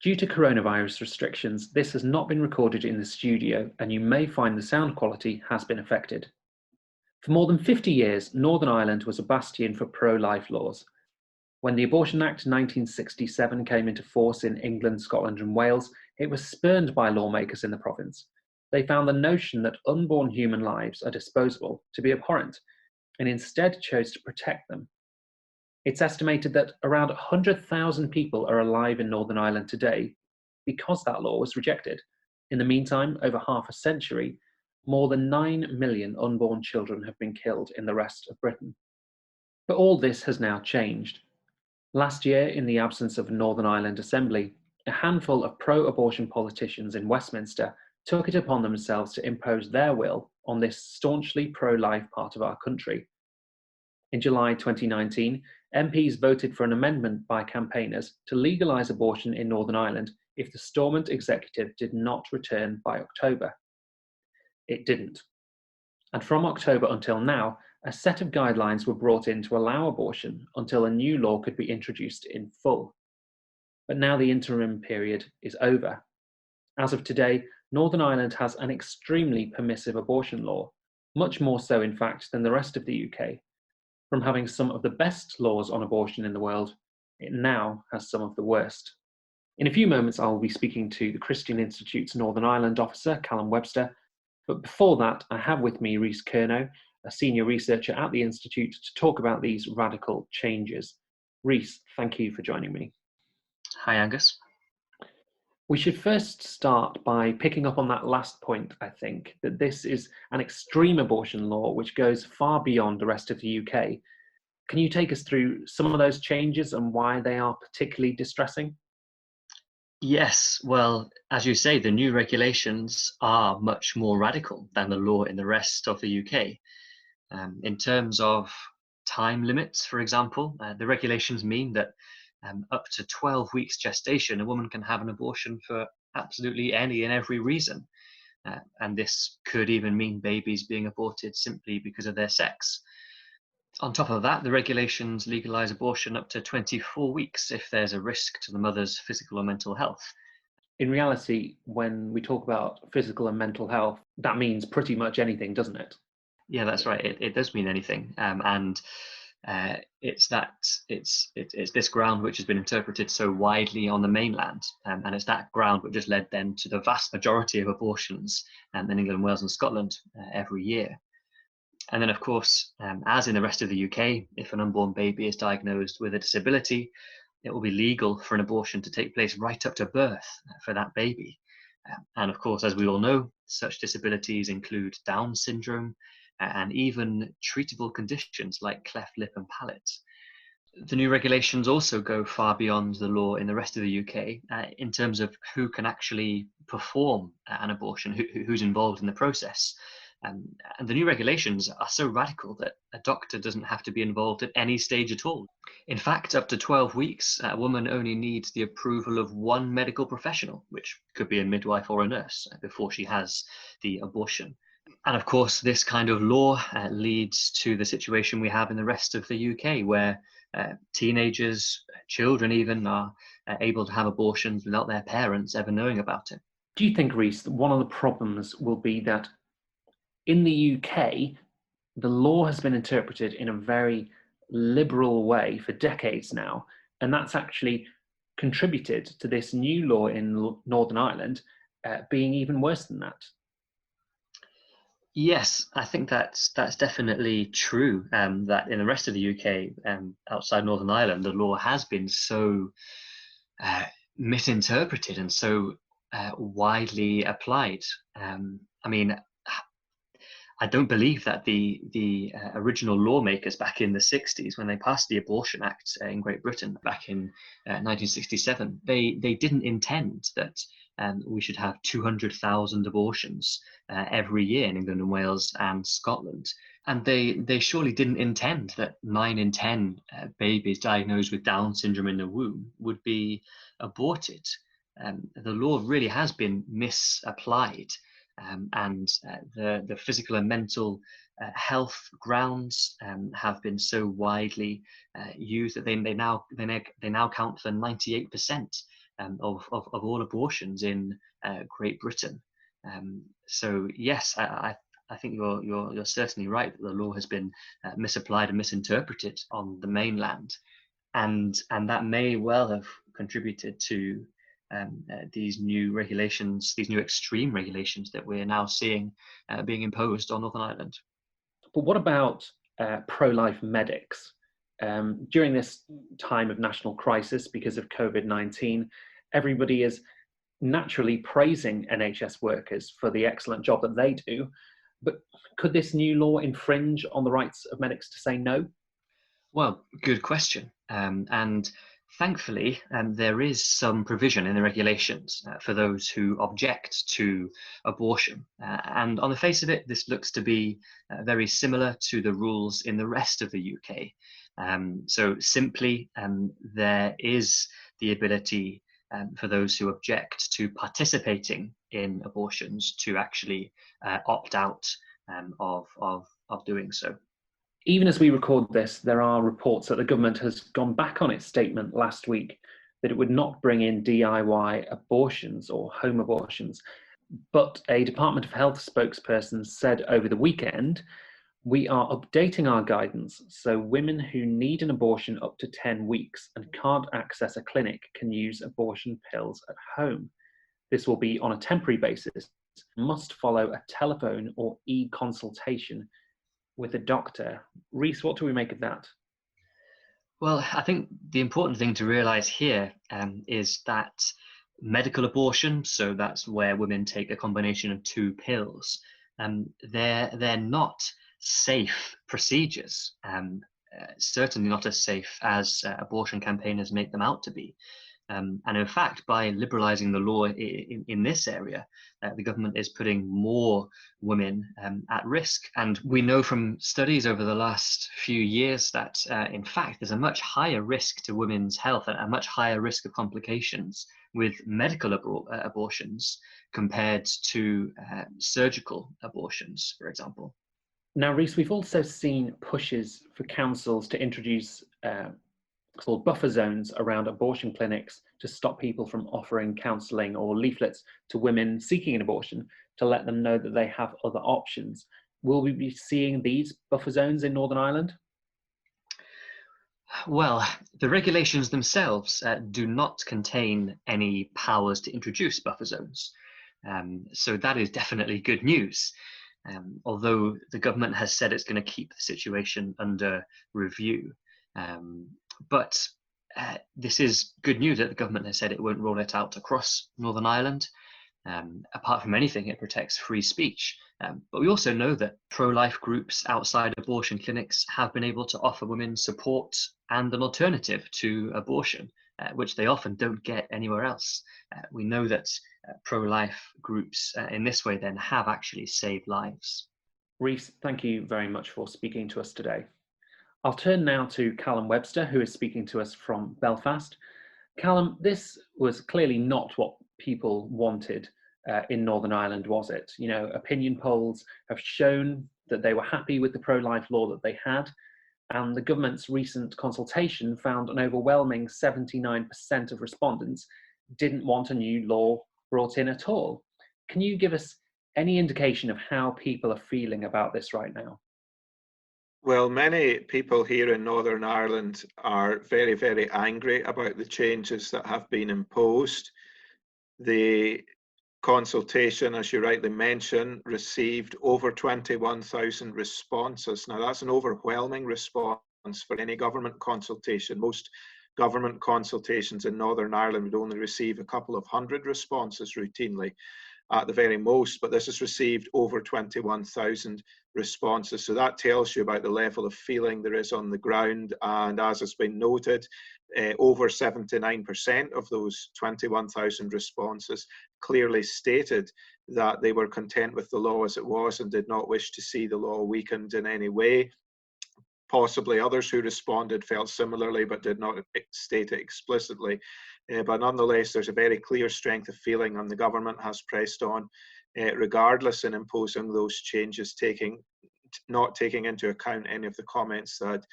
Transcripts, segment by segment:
Due to coronavirus restrictions, this has not been recorded in the studio, and you may find the sound quality has been affected. For more than 50 years, Northern Ireland was a bastion for pro-life laws. When the Abortion Act 1967 came into force in England, Scotland and Wales, it was spurned by lawmakers in the province. They found the notion that unborn human lives are disposable to be abhorrent, and instead chose to protect them. It's estimated that around 100,000 people are alive in Northern Ireland today because that law was rejected. In the meantime, over half a century, more than 9 million unborn children have been killed in the rest of Britain. But all this has now changed. Last year, in the absence of a Northern Ireland Assembly, a handful of pro-abortion politicians in Westminster took it upon themselves to impose their will on this staunchly pro-life part of our country. In July 2019, MPs voted for an amendment by campaigners to legalise abortion in Northern Ireland if the Stormont executive did not return by October. It didn't. And from October until now, a set of guidelines were brought in to allow abortion until a new law could be introduced in full. But now the interim period is over. As of today, Northern Ireland has an extremely permissive abortion law, much more so in fact than the rest of the UK. From having some of the best laws on abortion in the world, it now has some of the worst. In a few moments, I will be speaking to the Christian Institute's Northern Ireland officer, Callum Webster. But before that, I have with me Rhys Curnow, a senior researcher at the Institute, to talk about these radical changes. Rhys, thank you for joining me. Hi, Angus. We should first start by picking up on that last point, I think, that this is an extreme abortion law which goes far beyond the rest of the UK. Can you take us through some of those changes and why they are particularly distressing? Yes, well, as you say, the new regulations are much more radical than the law in the rest of the UK. In terms of time limits, for example, the regulations mean that up to 12 weeks gestation, a woman can have an abortion for absolutely any and every reason. And this could even mean babies being aborted simply because of their sex. On top of that, the regulations legalise abortion up to 24 weeks if there's a risk to the mother's physical or mental health. In reality, when we talk about physical and mental health, that means pretty much anything, doesn't it? Yeah, that's right. It does mean anything, and it's this ground which has been interpreted so widely on the mainland, and it's that ground which has led then to the vast majority of abortions in England, Wales, and Scotland every year. And then, of course, as in the rest of the UK, if an unborn baby is diagnosed with a disability, it will be legal for an abortion to take place right up to birth for that baby. And of course, as we all know, such disabilities include Down syndrome and even treatable conditions like cleft lip and palate. The new regulations also go far beyond the law in the rest of the UK in terms of who can actually perform an abortion, who's involved in the process. And the new regulations are so radical that a doctor doesn't have to be involved at any stage at all. In fact, up to 12 weeks, a woman only needs the approval of one medical professional, which could be a midwife or a nurse, before she has the abortion. And of course, this kind of law leads to the situation we have in the rest of the UK, where teenagers, children even, are able to have abortions without their parents ever knowing about it. Do you think, Rhys, that one of the problems will be that in the UK, the law has been interpreted in a very liberal way for decades now, and that's actually contributed to this new law in Northern Ireland being even worse than that? Yes, I think that's definitely true. That in the rest of the UK, outside Northern Ireland, the law has been so misinterpreted and so widely applied. I mean, I don't believe that the original lawmakers back in the 60s, when they passed the Abortion Act in Great Britain back in 1967, they didn't intend that we should have 200,000 abortions every year in England and Wales and Scotland. And they surely didn't intend that 9 in 10 babies diagnosed with Down syndrome in the womb would be aborted. The law really has been misapplied. And the physical and mental health grounds have been so widely used that they now count for 98% of all abortions in Great Britain. So yes, I think you're certainly right that the law has been misapplied and misinterpreted on the mainland, and that may well have contributed to these new regulations, these new extreme regulations that we're now seeing being imposed on Northern Ireland. But what about pro-life medics? During this time of national crisis because of COVID-19, everybody is naturally praising NHS workers for the excellent job that they do. But could this new law infringe on the rights of medics to say no? Well, good question. And thankfully, there is some provision in the regulations for those who object to abortion. And on the face of it, this looks to be very similar to the rules in the rest of the UK. So simply, there is the ability for those who object to participating in abortions to actually opt out of doing so. Even as we record this, there are reports that the government has gone back on its statement last week that it would not bring in DIY abortions or home abortions. But a Department of Health spokesperson said over the weekend, we are updating our guidance so women who need an abortion up to 10 weeks and can't access a clinic can use abortion pills at home. This will be on a temporary basis, must follow a telephone or e-consultation with a doctor. Reese, what do we make of that? Well, I think the important thing to realise here is that medical abortion, so that's where women take a combination of two pills, they're not safe procedures, certainly not as safe as abortion campaigners make them out to be. And in fact, by liberalising the law in this area, the government is putting more women at risk. And we know from studies over the last few years that, in fact, there's a much higher risk to women's health and a much higher risk of complications with medical abortions compared to surgical abortions, for example. Now, Reese, we've also seen pushes for councils to introduce called buffer zones around abortion clinics to stop people from offering counselling or leaflets to women seeking an abortion to let them know that they have other options. Will we be seeing these buffer zones in Northern Ireland? Well, the regulations themselves do not contain any powers to introduce buffer zones. So that is definitely good news. Although the government has said it's going to keep the situation under review. But this is good news that the government has said it won't roll it out across Northern Ireland. Apart from anything, it protects free speech. But we also know that pro-life groups outside abortion clinics have been able to offer women support and an alternative to abortion, which they often don't get anywhere else. We know that pro-life groups in this way then have actually saved lives. Reese, thank you very much for speaking to us today. I'll turn now to Callum Webster, who is speaking to us from Belfast. Callum, this was clearly not what people wanted in Northern Ireland, was it? You know, opinion polls have shown that they were happy with the pro-life law that they had, and the government's recent consultation found an overwhelming 79% of respondents didn't want a new law brought in at all. Can you give us any indication of how people are feeling about this right now? Well, many people here in Northern Ireland are very, very angry about the changes that have been imposed. The consultation, as you rightly mentioned, received over 21,000 responses. Now, that's an overwhelming response for any government consultation. Most government consultations in Northern Ireland would only receive a couple of hundred responses routinely at the very most, but this has received over 21,000 responses. So that tells you about the level of feeling there is on the ground. And as has been noted, over 79% of those 21,000 responses clearly stated that they were content with the law as it was and did not wish to see the law weakened in any way. Possibly others who responded felt similarly but did not state it explicitly. But nonetheless, there's a very clear strength of feeling, and the government has pressed on regardless in imposing those changes, not taking into account any of the comments that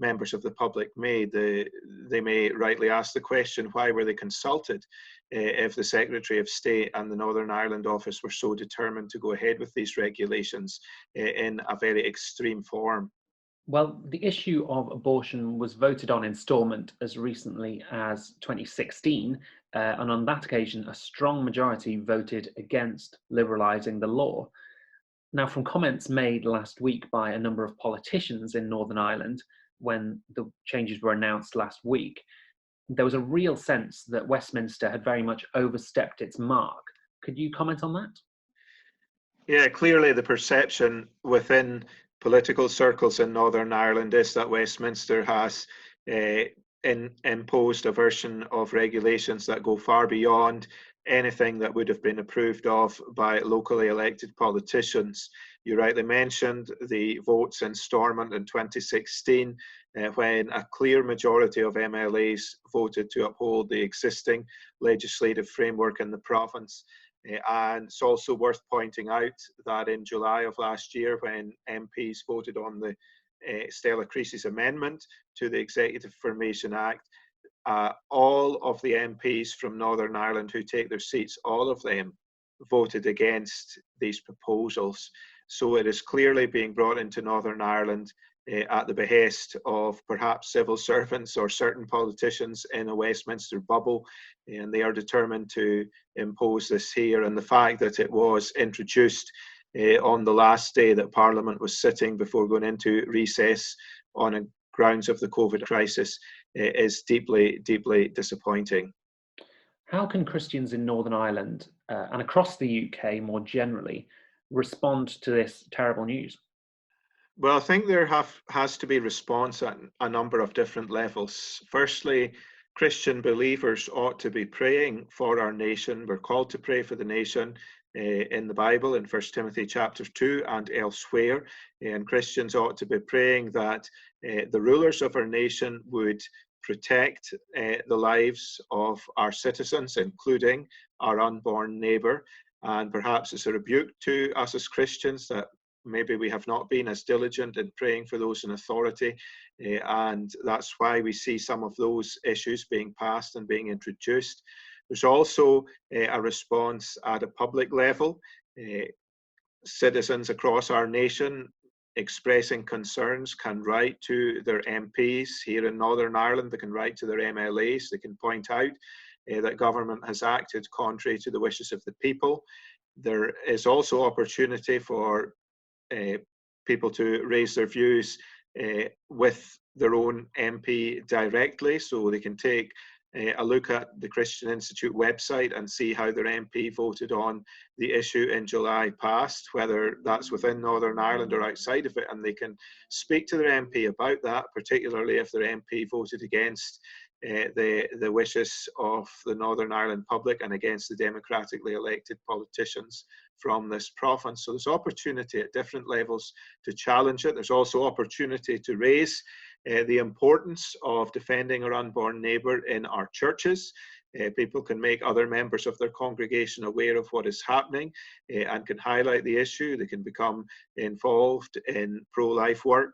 members of the public may. They may rightly ask the question, why were they consulted if the Secretary of State and the Northern Ireland office were so determined to go ahead with these regulations in a very extreme form? Well, the issue of abortion was voted on in Stormont as recently as 2016, and on that occasion, a strong majority voted against liberalising the law. Now, from comments made last week by a number of politicians in Northern Ireland, when the changes were announced last week, there was a real sense that Westminster had very much overstepped its mark. Could you comment on that? Yeah, clearly the perception within political circles in Northern Ireland is that Westminster has imposed a version of regulations that go far beyond anything that would have been approved of by locally elected politicians. You rightly mentioned the votes in Stormont in 2016, when a clear majority of MLAs voted to uphold the existing legislative framework in the province. And it's also worth pointing out that in July of last year, when MPs voted on the Stella Creasy's amendment to the Executive Formation Act, all of the MPs from Northern Ireland who take their seats, all of them voted against these proposals. So it is clearly being brought into Northern Ireland at the behest of perhaps civil servants or certain politicians in a Westminster bubble, and they are determined to impose this here. And the fact that it was introduced on the last day that Parliament was sitting before going into recess on grounds of the COVID crisis is deeply, deeply disappointing. How can Christians in Northern Ireland and across the UK more generally respond to this terrible news? Well, I think there has to be response at a number of different levels. Firstly, Christian believers ought to be praying for our nation. We're called to pray for the nation in the Bible in 1 Timothy chapter 2 and elsewhere. And Christians ought to be praying that the rulers of our nation would protect the lives of our citizens, including our unborn neighbour. And perhaps it's a rebuke to us as Christians that maybe we have not been as diligent in praying for those in authority, and that's why we see some of those issues being passed and being introduced. There's also a response at a public level. Citizens across our nation expressing concerns can write to their MPs here in Northern Ireland. They can write to their MLAs. They can point out that government has acted contrary to the wishes of the people. There is also opportunity for people to raise their views with their own MP directly, so they can take a look at the Christian Institute website and see how their MP voted on the issue in July past, whether that's within Northern Ireland or outside of it, and they can speak to their MP about that, particularly if their MP voted against the wishes of the Northern Ireland public and against the democratically elected politicians from this province. So there's opportunity at different levels to challenge it. There's also opportunity to raise the importance of defending our unborn neighbour in our churches. People can make other members of their congregation aware of what is happening and can highlight the issue. They can become involved in pro-life work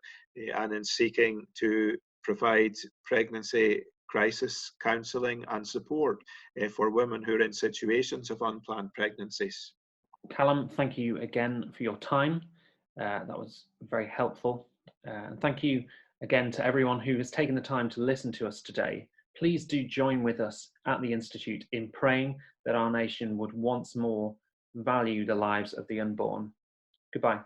and in seeking to provide pregnancy crisis counselling and support for women who are in situations of unplanned pregnancies. Callum, thank you again for your time. That was very helpful. And thank you again to everyone who has taken the time to listen to us today. Please do join with us at the Institute in praying that our nation would once more value the lives of the unborn. Goodbye.